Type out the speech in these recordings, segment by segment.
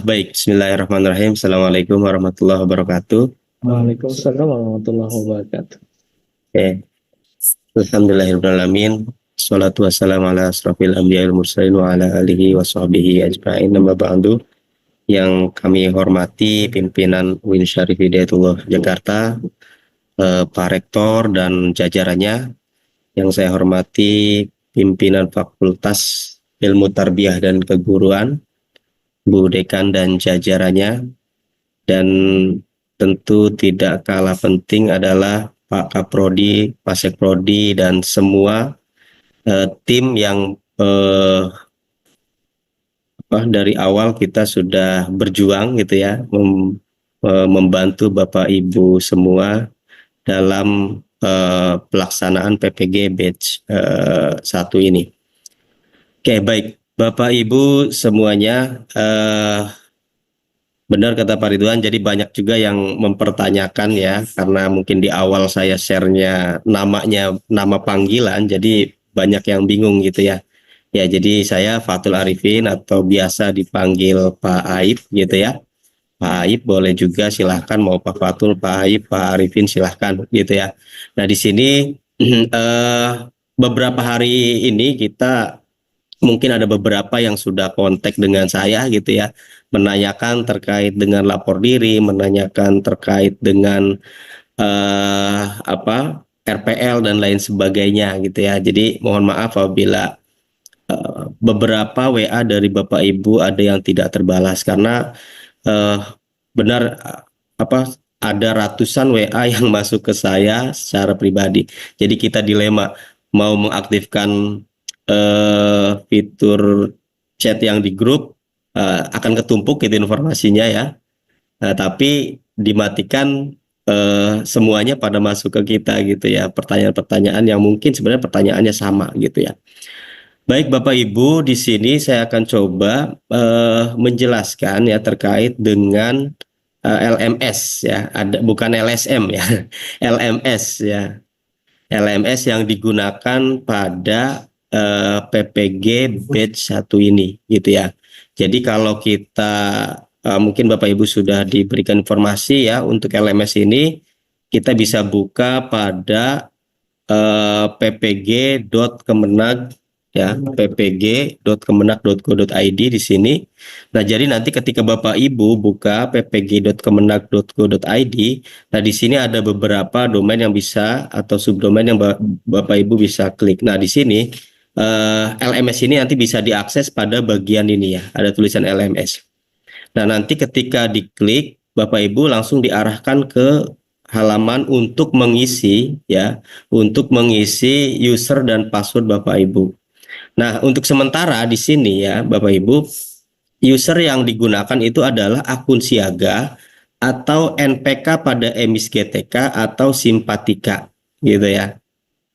Baik, bismillahirrahmanirrahim. Assalamualaikum warahmatullahi wabarakatuh. Waalaikumsalam warahmatullahi wabarakatuh. Oke, alhamdulillahirrahmanirrahim. Salatu wassalamu ala asrafil anbiya wal mursalin wa ala alihi wa sahbihi ajma'in. Amma ba'du. Yang kami hormati pimpinan UIN Syarif Hidayatullah Jakarta, Pak Rektor dan jajarannya. Yang saya hormati pimpinan Fakultas Ilmu Tarbiyah dan Keguruan, Bu Dekan dan jajarannya, dan tentu tidak kalah penting adalah Pak Kaprodi, Pak Sekprodi, dan semua tim yang dari awal kita sudah berjuang gitu ya, membantu Bapak Ibu semua dalam pelaksanaan PPG Batch 1 ini. Oke, baik. Bapak Ibu semuanya, benar kata Pak Ridwan, jadi banyak juga yang mempertanyakan ya, karena mungkin di awal saya share-nya nama panggilan, jadi banyak yang bingung gitu ya. Ya, jadi saya Fatul Arifin atau biasa dipanggil Pak Aib gitu ya. Pak Aib boleh juga, silahkan, mau Pak Fatul, Pak Aib, Pak Arifin silahkan gitu ya. Nah di sini beberapa hari ini kita mungkin ada beberapa yang sudah kontak dengan saya gitu ya, menanyakan terkait dengan lapor diri, menanyakan terkait dengan RPL dan lain sebagainya gitu ya. Jadi mohon maaf apabila beberapa WA dari Bapak Ibu ada yang tidak terbalas, karena benar ada ratusan WA yang masuk ke saya secara pribadi. Jadi kita dilema mau mengaktifkan fitur chat yang di grup, akan ketumpuk gitu informasinya ya. Tapi dimatikan, semuanya pada masuk ke kita gitu ya, pertanyaan-pertanyaan yang mungkin sebenarnya pertanyaannya sama gitu ya. Baik Bapak Ibu, di sini saya akan coba menjelaskan ya terkait dengan LMS ya, bukan LSM ya, LMS ya, LMS yang digunakan pada PPG Batch 1 ini gitu ya. Jadi kalau kita mungkin Bapak Ibu sudah diberikan informasi ya, untuk LMS ini kita bisa buka pada ppg.kemenag ya, ppg.kemenag.go.id di sini. Nah, jadi nanti ketika Bapak Ibu buka ppg.kemenag.go.id, nah di sini ada beberapa domain yang bisa atau subdomain yang Bapak Ibu bisa klik. Nah, di sini LMS ini nanti bisa diakses pada bagian ini ya, ada tulisan LMS. Nah, nanti ketika diklik, Bapak Ibu langsung diarahkan ke halaman untuk mengisi ya, untuk mengisi user dan password Bapak Ibu. Nah, untuk sementara di sini ya, Bapak Ibu, user yang digunakan itu adalah akun siaga atau NPK pada emis GTK atau simpatika gitu ya.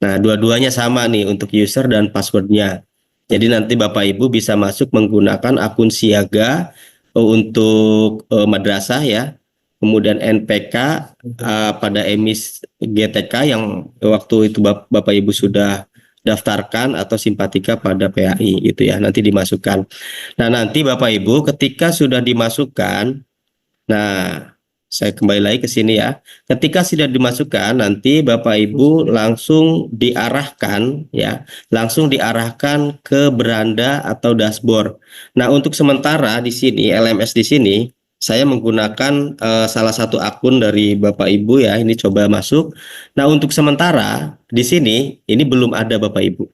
Nah, dua-duanya sama nih untuk user dan passwordnya. Jadi nanti Bapak Ibu bisa masuk menggunakan akun siaga untuk madrasah ya, kemudian NPK pada emis GTK yang waktu itu Bapak Ibu sudah daftarkan, atau simpatika pada PAI gitu ya, nanti dimasukkan. Nah, nanti Bapak Ibu ketika sudah dimasukkan, nah saya kembali lagi ke sini ya. Ketika sudah dimasukkan, nanti Bapak Ibu langsung diarahkan ya, langsung diarahkan ke beranda atau dashboard. Nah, untuk sementara di sini LMS di sini saya menggunakan salah satu akun dari Bapak Ibu ya, ini coba masuk. Nah, untuk sementara di sini ini belum ada Bapak Ibu.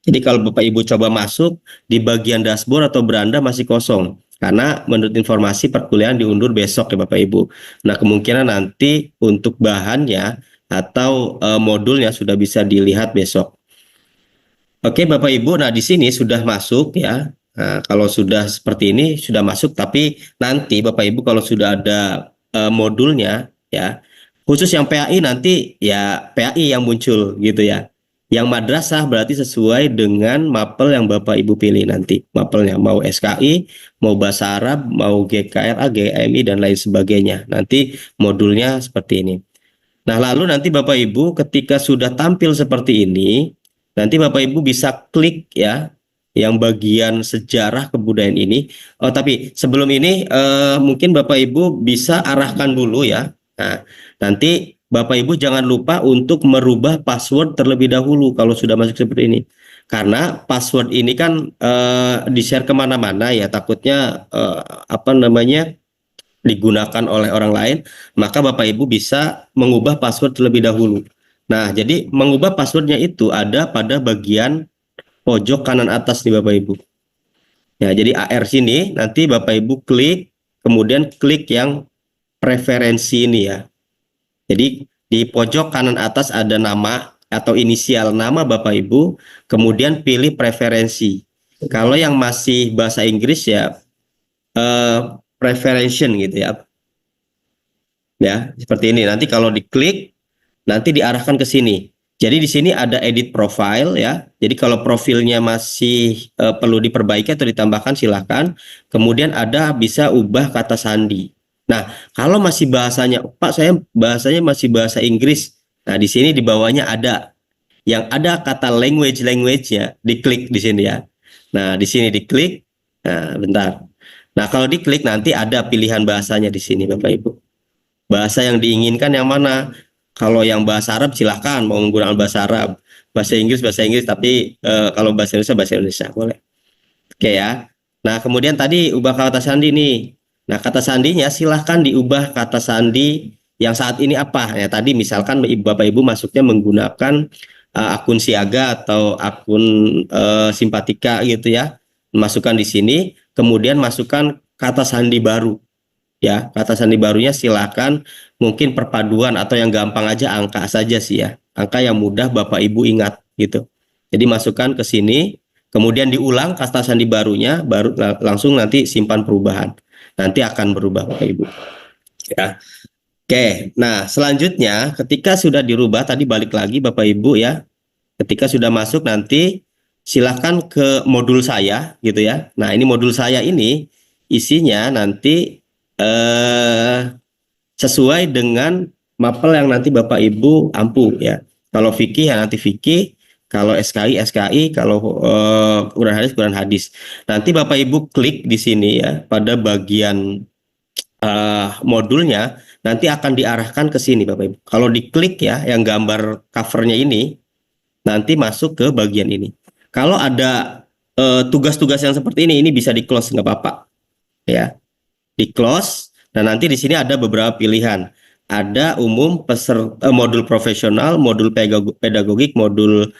Jadi kalau Bapak Ibu coba masuk di bagian dashboard atau beranda masih kosong. Karena menurut informasi perkuliahan diundur besok ya Bapak Ibu. Nah, kemungkinan nanti untuk bahannya atau modulnya sudah bisa dilihat besok. Oke Bapak Ibu, nah di sini sudah masuk ya. Nah, kalau sudah seperti ini sudah masuk, tapi nanti Bapak Ibu kalau sudah ada modulnya ya, khusus yang PAI nanti ya PAI yang muncul gitu ya. Yang madrasah berarti sesuai dengan mapel yang Bapak Ibu pilih nanti. Mapelnya mau SKI, mau Bahasa Arab, mau GKRA, GMI dan lain sebagainya. Nanti modulnya seperti ini. Nah, lalu nanti Bapak Ibu ketika sudah tampil seperti ini, nanti Bapak Ibu bisa klik ya, yang bagian sejarah kebudayaan ini. Oh, tapi sebelum ini mungkin Bapak Ibu bisa arahkan dulu ya. Nah, nanti Bapak Ibu jangan lupa untuk merubah password terlebih dahulu kalau sudah masuk seperti ini. Karena password ini kan di-share kemana-mana ya, takutnya apa namanya digunakan oleh orang lain, maka Bapak Ibu bisa mengubah password terlebih dahulu. Nah, jadi mengubah passwordnya itu ada pada bagian pojok kanan atas nih Bapak Ibu. Ya, jadi AR sini nanti Bapak Ibu klik, kemudian klik yang preferensi ini ya. Jadi di pojok kanan atas ada nama atau inisial nama Bapak Ibu, kemudian pilih preferensi. Kalau yang masih bahasa Inggris ya preferential gitu ya. Ya, seperti ini. Nanti kalau diklik nanti diarahkan ke sini. Jadi di sini ada edit profile ya. Jadi kalau profilnya masih perlu diperbaiki atau ditambahkan silahkan. Kemudian ada bisa ubah kata sandi. Nah, kalau masih bahasanya, Pak saya bahasanya masih bahasa Inggris. Nah, di sini di bawahnya ada yang ada kata language-nya, diklik di sini ya. Nah, di sini diklik. Nah, bentar. Nah, kalau diklik nanti ada pilihan bahasanya di sini Bapak Ibu. Bahasa yang diinginkan yang mana? Kalau yang bahasa Arab silahkan mau menggunakan bahasa Arab, bahasa Inggris, tapi kalau bahasa Indonesia boleh. Oke ya. Nah kemudian tadi ubah kata sandi nih. Nah kata sandinya silahkan diubah kata sandi yang saat ini apa? Ya tadi misalkan Bapak Ibu masuknya menggunakan akun siaga atau akun simpatika gitu ya. Masukkan di sini, kemudian masukkan kata sandi baru. Ya, kata sandi barunya silakan mungkin perpaduan atau yang gampang aja angka saja sih ya. Angka yang mudah Bapak Ibu ingat gitu. Jadi masukkan ke sini, kemudian diulang kata sandi barunya, baru langsung nanti simpan perubahan. Nanti akan berubah Bapak Ibu. Ya. Oke, nah selanjutnya ketika sudah dirubah tadi balik lagi Bapak Ibu ya. Ketika sudah masuk nanti silahkan ke modul saya gitu ya. Nah, ini modul saya ini isinya nanti sesuai dengan mapel yang nanti Bapak Ibu ampu ya. Kalau fikih ya nanti fikih, kalau SKI, kalau Quran hadis. Nanti Bapak Ibu klik di sini ya pada bagian modulnya nanti akan diarahkan ke sini Bapak Ibu. Kalau diklik ya yang gambar covernya ini nanti masuk ke bagian ini. Kalau ada tugas-tugas yang seperti ini bisa di close nggak apa-apa ya, di close. Nah nanti di sini ada beberapa pilihan. Ada umum, peserta, modul profesional, modul pedagogik, modul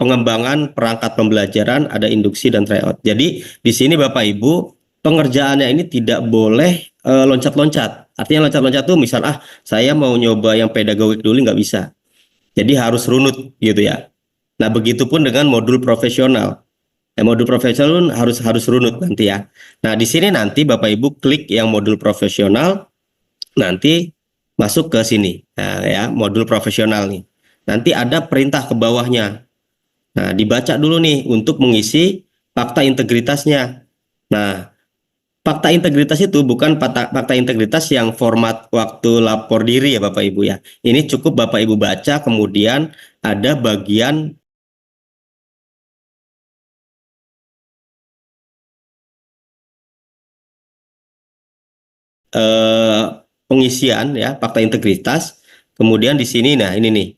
pengembangan perangkat pembelajaran, ada induksi dan tryout. Jadi di sini Bapak Ibu pengerjaannya ini tidak boleh loncat-loncat. Artinya loncat-loncat tuh misal saya mau nyoba yang pedagogik dulu nggak bisa. Jadi harus runut gitu ya. Nah begitupun dengan modul profesional. Modul profesional harus runut nanti ya. Nah, di sini nanti Bapak Ibu klik yang modul profesional, nanti masuk ke sini. Nah, ya, modul profesional nih. Nanti ada perintah ke bawahnya. Nah, dibaca dulu nih untuk mengisi fakta integritasnya. Nah, fakta integritas itu bukan fakta integritas yang format waktu lapor diri ya Bapak Ibu ya. Ini cukup Bapak Ibu baca, kemudian ada bagian pengisian ya fakta integritas. Kemudian di sini nah ini nih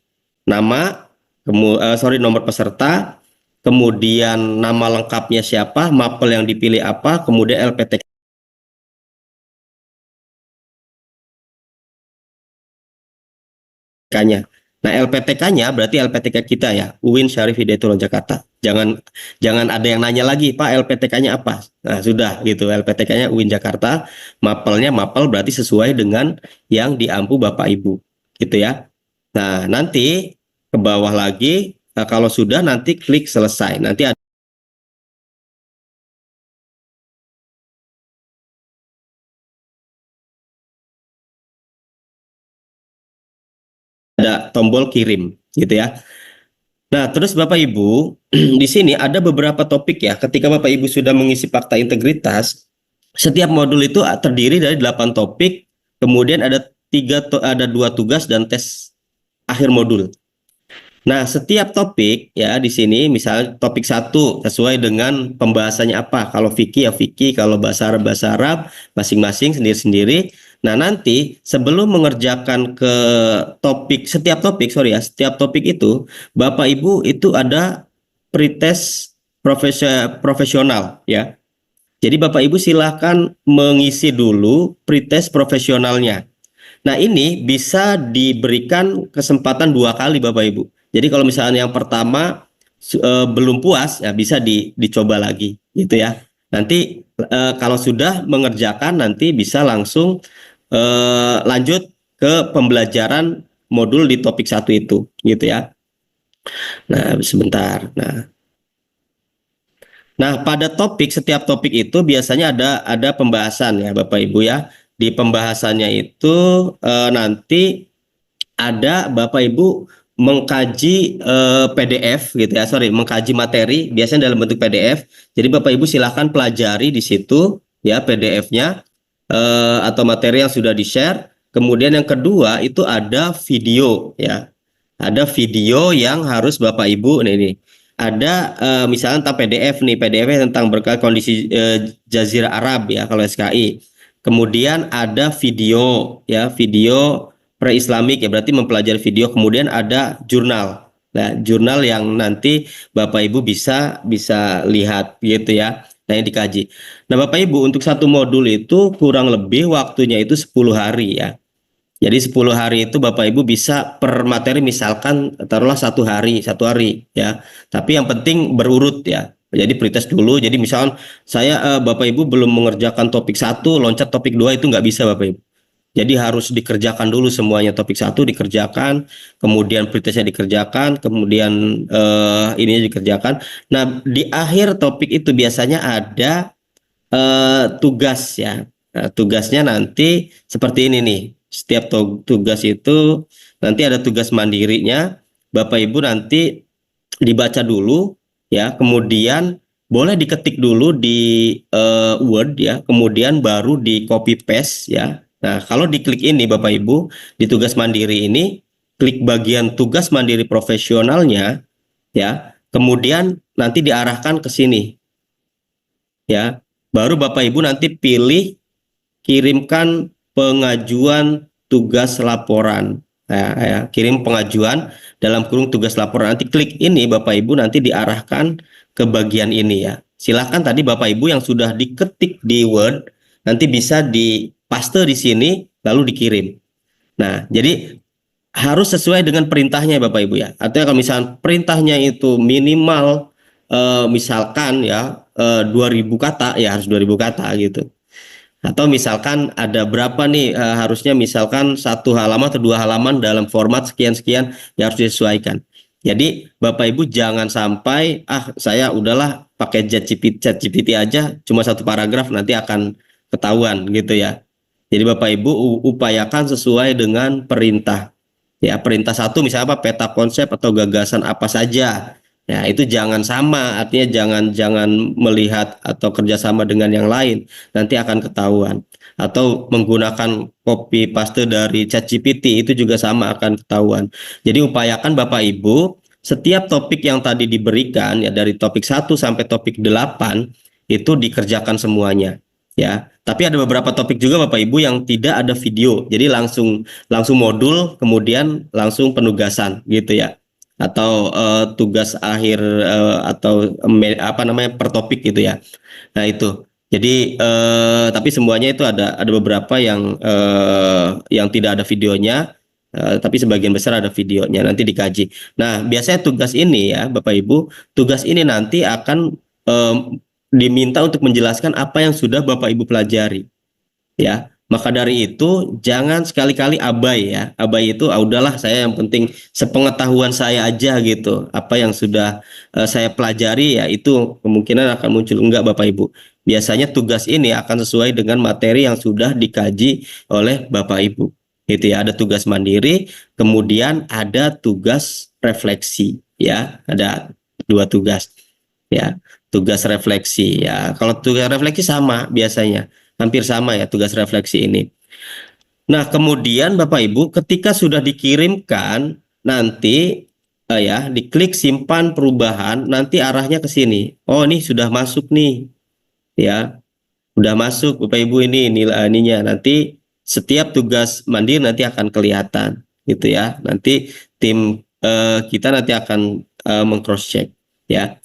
nama, nomor peserta, kemudian nama lengkapnya siapa, mapel yang dipilih apa, kemudian LPTK-nya. Nah, LPTK-nya berarti LPTK kita ya, UIN Syarif Hidayatullah Jakarta. Jangan ada yang nanya lagi, Pak, LPTK-nya apa? Nah, sudah gitu, LPTK-nya UIN Jakarta, mapelnya mapel berarti sesuai dengan yang diampu Bapak Ibu. Gitu ya. Nah, nanti ke bawah lagi, kalau sudah nanti klik selesai. Nanti ada tombol kirim gitu ya. Nah, terus Bapak Ibu, di sini ada beberapa topik ya. Ketika Bapak Ibu sudah mengisi fakta integritas, setiap modul itu terdiri dari 8 topik, kemudian ada 2 tugas dan tes akhir modul. Nah, setiap topik ya di sini misalnya topik satu sesuai dengan pembahasannya apa. Kalau fikih ya fikih, kalau bahasa Arab masing-masing sendiri-sendiri. Nah, nanti sebelum mengerjakan ke setiap topik itu Bapak Ibu itu ada pretest profesional ya. Jadi Bapak Ibu silakan mengisi dulu pretest profesionalnya. Nah, ini bisa diberikan kesempatan 2 kali Bapak Ibu. Jadi kalau misalnya yang pertama belum puas, ya bisa dicoba lagi, gitu ya. Nanti kalau sudah mengerjakan, nanti bisa langsung lanjut ke pembelajaran modul di topik satu itu, gitu ya. Nah, sebentar. Nah, pada setiap topik itu biasanya ada pembahasan ya Bapak Ibu ya. Di pembahasannya itu nanti ada Bapak Ibu mengkaji PDF gitu ya, mengkaji materi biasanya dalam bentuk PDF. Jadi Bapak Ibu silahkan pelajari di situ ya PDF-nya atau materi yang sudah di-share. Kemudian yang kedua itu ada video ya. Ada video yang harus Bapak Ibu ini ada misalnya tentang PDF nih, PDF-nya tentang berkait kondisi Jazirah Arab ya kalau SKI. Kemudian ada video ya, video pre-Islamik ya, berarti mempelajari video. Kemudian ada jurnal. Nah, jurnal yang nanti Bapak Ibu bisa lihat gitu ya. Nah, yang dikaji. Nah, Bapak Ibu untuk satu modul itu kurang lebih waktunya itu 10 hari ya. Jadi 10 hari itu Bapak Ibu bisa per materi misalkan taruhlah satu hari ya. Tapi yang penting berurut ya. Jadi pretest dulu. Jadi misalkan saya Bapak Ibu belum mengerjakan topik satu, loncat topik 2 itu nggak bisa Bapak Ibu. Jadi harus dikerjakan dulu semuanya, topik satu dikerjakan, kemudian pretestnya dikerjakan, kemudian ininya dikerjakan. Nah, di akhir topik itu biasanya ada tugas ya. Nah, tugasnya nanti seperti ini nih. Setiap tugas itu nanti ada tugas mandirinya. Bapak Ibu nanti dibaca dulu ya, kemudian boleh diketik dulu di Word ya, kemudian baru di copy paste ya. Nah, kalau diklik ini Bapak Ibu di tugas mandiri ini, klik bagian tugas mandiri profesionalnya ya, kemudian nanti diarahkan ke sini ya. Baru Bapak Ibu nanti pilih kirimkan pengajuan tugas laporan. Ya, kirim pengajuan dalam kurung tugas laporan. Nanti klik ini Bapak Ibu nanti diarahkan ke bagian ini ya. Silahkan tadi Bapak Ibu yang sudah diketik di Word nanti bisa dipaste di sini lalu dikirim. Nah, jadi harus sesuai dengan perintahnya Bapak Ibu ya. Artinya kalau misalnya perintahnya itu minimal misalkan ya 2000 kata ya harus 2000 kata gitu. Atau misalkan ada berapa nih harusnya misalkan 1 halaman atau 2 halaman dalam format sekian-sekian yang harus disesuaikan. Jadi Bapak Ibu jangan sampai saya udahlah pakai ChatGPT aja cuma 1 paragraf nanti akan ketahuan gitu ya. Jadi Bapak Ibu upayakan sesuai dengan perintah. Ya, perintah satu misalnya apa peta konsep atau gagasan apa saja. Ya, itu jangan sama, artinya jangan melihat atau kerjasama dengan yang lain, nanti akan ketahuan. Atau menggunakan copy paste dari ChatGPT itu juga sama akan ketahuan. Jadi upayakan Bapak Ibu setiap topik yang tadi diberikan ya dari topik 1 sampai topik 8 itu dikerjakan semuanya. Ya, tapi ada beberapa topik juga Bapak Ibu yang tidak ada video. Jadi langsung modul kemudian langsung penugasan gitu ya atau tugas akhir atau apa namanya per topik gitu ya. Nah itu. Jadi tapi semuanya itu ada beberapa yang tidak ada videonya, tapi sebagian besar ada videonya. Nanti dikaji. Nah biasanya tugas ini ya Bapak Ibu, tugas ini nanti akan diminta untuk menjelaskan apa yang sudah Bapak Ibu pelajari. Ya, maka dari itu jangan sekali-kali abai ya. Abai itu udahlah saya yang penting sepengetahuan saya aja gitu. Apa yang sudah saya pelajari ya itu kemungkinan akan muncul enggak Bapak Ibu. Biasanya tugas ini akan sesuai dengan materi yang sudah dikaji oleh Bapak Ibu. Gitu ya, ada tugas mandiri, kemudian ada tugas refleksi ya. Ada 2 tugas ya. Tugas refleksi ya. Kalau tugas refleksi sama biasanya hampir sama ya tugas refleksi ini. Nah, kemudian Bapak Ibu ketika sudah dikirimkan nanti ya, diklik simpan perubahan, nanti arahnya ke sini. Oh, ini sudah masuk nih, ya, udah masuk Bapak Ibu ini nilai ininya. Nanti setiap tugas mandiri nanti akan kelihatan, gitu ya. Nanti tim kita nanti akan meng-cross check, ya.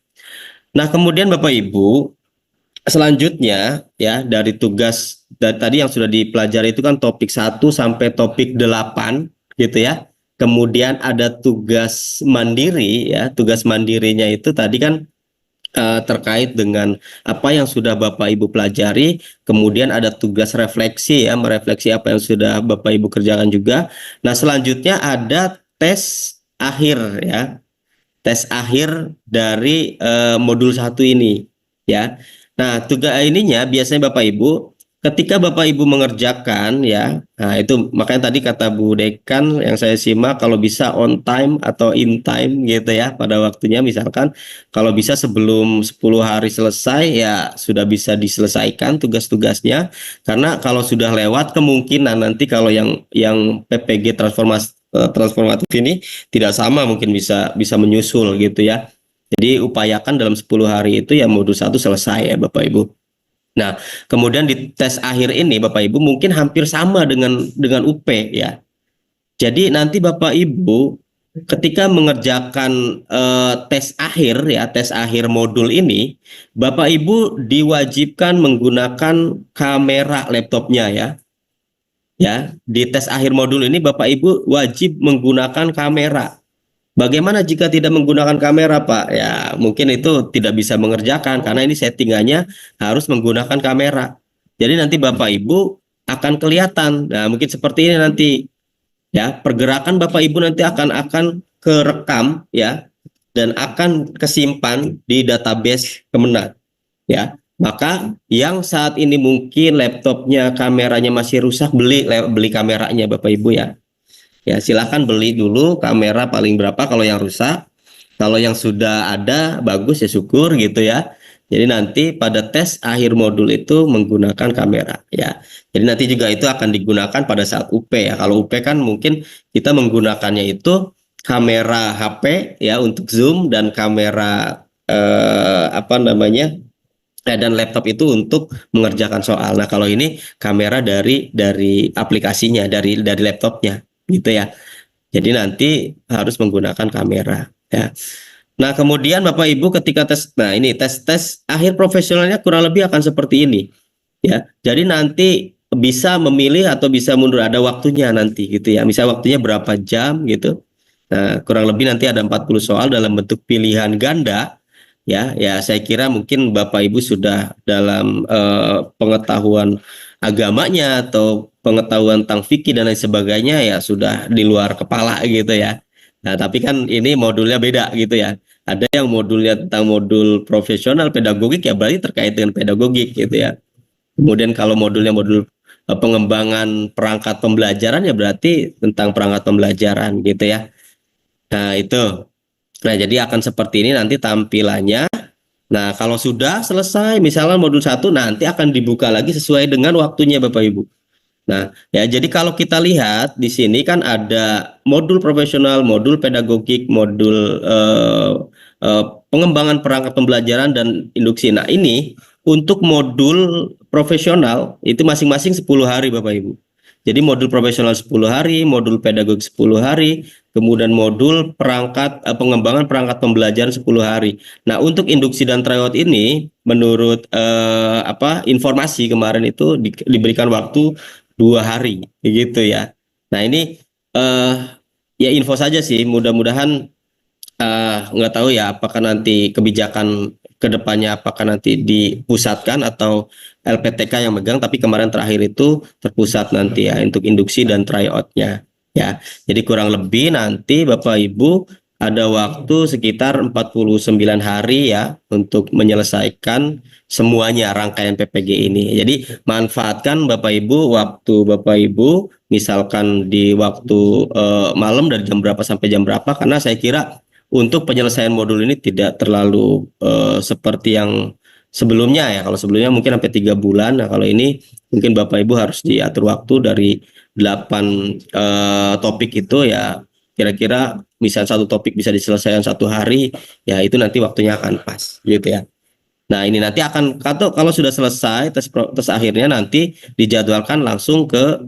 Nah, kemudian Bapak Ibu, selanjutnya ya dari tugas dari tadi yang sudah dipelajari itu kan topik 1 sampai topik 8 gitu ya. Kemudian ada tugas mandiri ya. Tugas mandirinya itu tadi kan terkait dengan apa yang sudah Bapak Ibu pelajari. Kemudian ada tugas refleksi ya, merefleksi apa yang sudah Bapak Ibu kerjakan juga. Nah, selanjutnya ada tes akhir ya. Tes akhir dari modul 1 ini ya. Nah, tugas ininya biasanya Bapak Ibu ketika Bapak Ibu mengerjakan ya. Nah, itu makanya tadi kata Bu Dekan yang saya simak kalau bisa on time atau in time gitu ya pada waktunya, misalkan kalau bisa sebelum 10 hari selesai ya sudah bisa diselesaikan tugas-tugasnya, karena kalau sudah lewat kemungkinan nanti kalau yang PPG transformatif ini tidak sama, mungkin bisa menyusul gitu ya. Jadi upayakan dalam 10 hari itu ya modul 1 selesai ya Bapak Ibu. Nah, kemudian di tes akhir ini Bapak Ibu mungkin hampir sama dengan UP ya. Jadi nanti Bapak Ibu ketika mengerjakan tes akhir ya, tes akhir modul ini, Bapak Ibu diwajibkan menggunakan kamera laptopnya ya. Ya, di tes akhir modul ini Bapak Ibu wajib menggunakan kamera. Bagaimana jika tidak menggunakan kamera, Pak? Ya, mungkin itu tidak bisa mengerjakan karena ini settingannya harus menggunakan kamera. Jadi nanti Bapak Ibu akan kelihatan. Nah, mungkin seperti ini nanti ya, pergerakan Bapak Ibu nanti akan kerekam ya dan akan kesimpan di database Kemenat ya. Maka yang saat ini mungkin laptopnya kameranya masih rusak, beli kameranya Bapak Ibu ya. Ya, silakan beli dulu kamera paling berapa kalau yang rusak. Kalau yang sudah ada bagus ya syukur gitu ya. Jadi nanti pada tes akhir modul itu menggunakan kamera ya. Jadi nanti juga itu akan digunakan pada saat UP ya. Kalau UP kan mungkin kita menggunakannya itu kamera HP ya untuk zoom dan kamera apa namanya dan laptop itu untuk mengerjakan soal. Nah, kalau ini kamera dari aplikasinya, dari laptopnya gitu ya. Jadi nanti harus menggunakan kamera ya. Nah, kemudian Bapak Ibu ketika tes, nah ini tes akhir profesionalnya kurang lebih akan seperti ini ya. Jadi nanti bisa memilih atau bisa mundur, ada waktunya nanti gitu ya. Misal waktunya berapa jam gitu. Nah, kurang lebih nanti ada 40 soal dalam bentuk pilihan ganda ya. Ya, saya kira mungkin Bapak Ibu sudah dalam pengetahuan agamanya atau pengetahuan tentang fikih dan lain sebagainya ya sudah di luar kepala gitu ya. Nah, tapi kan ini modulnya beda gitu ya. Ada yang modulnya tentang modul profesional pedagogik ya berarti terkait dengan pedagogik gitu ya. Kemudian kalau modulnya modul pengembangan perangkat pembelajaran ya berarti tentang perangkat pembelajaran gitu ya. Nah, itu. Nah, jadi akan seperti ini nanti tampilannya. Nah, kalau sudah selesai misalnya modul 1 nanti akan dibuka lagi sesuai dengan waktunya Bapak Ibu. Nah, ya jadi kalau kita lihat di sini kan ada modul profesional, modul pedagogik, modul pengembangan perangkat pembelajaran dan induksi. Nah, ini untuk modul profesional itu masing-masing 10 hari Bapak Ibu. Jadi modul profesional 10 hari, modul pedagogik 10 hari, kemudian modul pengembangan perangkat pembelajaran 10 hari. Nah, untuk induksi dan tryout ini menurut informasi kemarin itu diberikan waktu 2 hari gitu ya. Nah, ini ya info saja sih, mudah-mudahan nggak tahu ya apakah nanti kebijakan kedepannya apakah nanti dipusatkan atau LPTK yang megang, tapi kemarin terakhir itu terpusat nanti ya untuk induksi dan tryout-nya ya. Jadi kurang lebih nanti Bapak Ibu ada waktu sekitar 49 hari ya untuk menyelesaikan semuanya rangkaian PPG ini. Jadi manfaatkan Bapak Ibu waktu Bapak Ibu misalkan di waktu malam dari jam berapa sampai jam berapa, karena saya kira untuk penyelesaian modul ini tidak terlalu seperti yang sebelumnya ya. Kalau sebelumnya mungkin sampai 3 bulan. Nah, kalau ini mungkin Bapak Ibu harus diatur waktu dari 8 topik itu ya kira-kira misal satu topik bisa diselesaikan 1 hari, ya itu nanti waktunya akan pas gitu ya. Nah, ini nanti akan kalau sudah selesai tes akhirnya nanti dijadwalkan langsung ke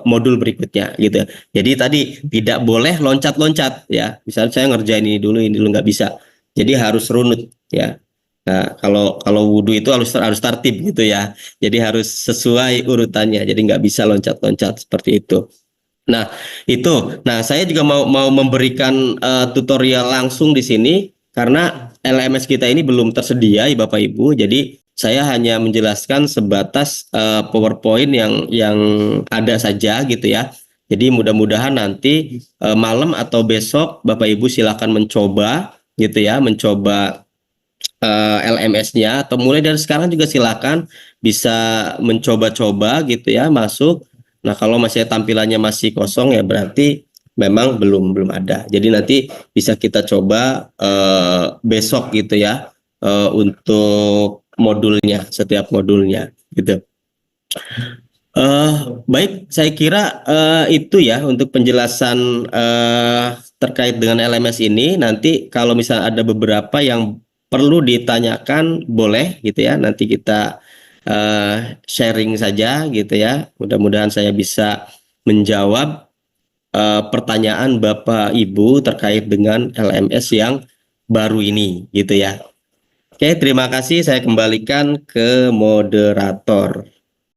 modul berikutnya gitu. Jadi tadi tidak boleh loncat-loncat ya. Misalnya saya ngerjain ini dulu nggak bisa. Jadi harus runut ya. Nah, kalau wudhu itu harus tertib gitu ya. Jadi harus sesuai urutannya. Jadi nggak bisa loncat-loncat seperti itu. Nah, itu. Nah, saya juga mau memberikan tutorial langsung di sini karena LMS kita ini belum tersedia ya Bapak Ibu. Jadi saya hanya menjelaskan sebatas PowerPoint yang ada saja gitu ya. Jadi mudah-mudahan nanti malam atau besok Bapak Ibu silakan mencoba gitu ya, mencoba LMS-nya atau mulai dari sekarang juga silakan bisa mencoba-coba gitu ya masuk. Nah, kalau masih tampilannya masih kosong ya berarti memang belum ada. Jadi nanti bisa kita coba besok gitu ya untuk modulnya, setiap modulnya gitu. Baik, saya kira itu ya untuk penjelasan terkait dengan LMS ini. Nanti kalau misalnya ada beberapa yang perlu ditanyakan, boleh gitu ya. Nanti kita sharing saja gitu ya. Mudah-mudahan saya bisa menjawab pertanyaan Bapak Ibu terkait dengan LMS yang baru ini gitu ya. Oke, terima kasih. Saya kembalikan ke moderator.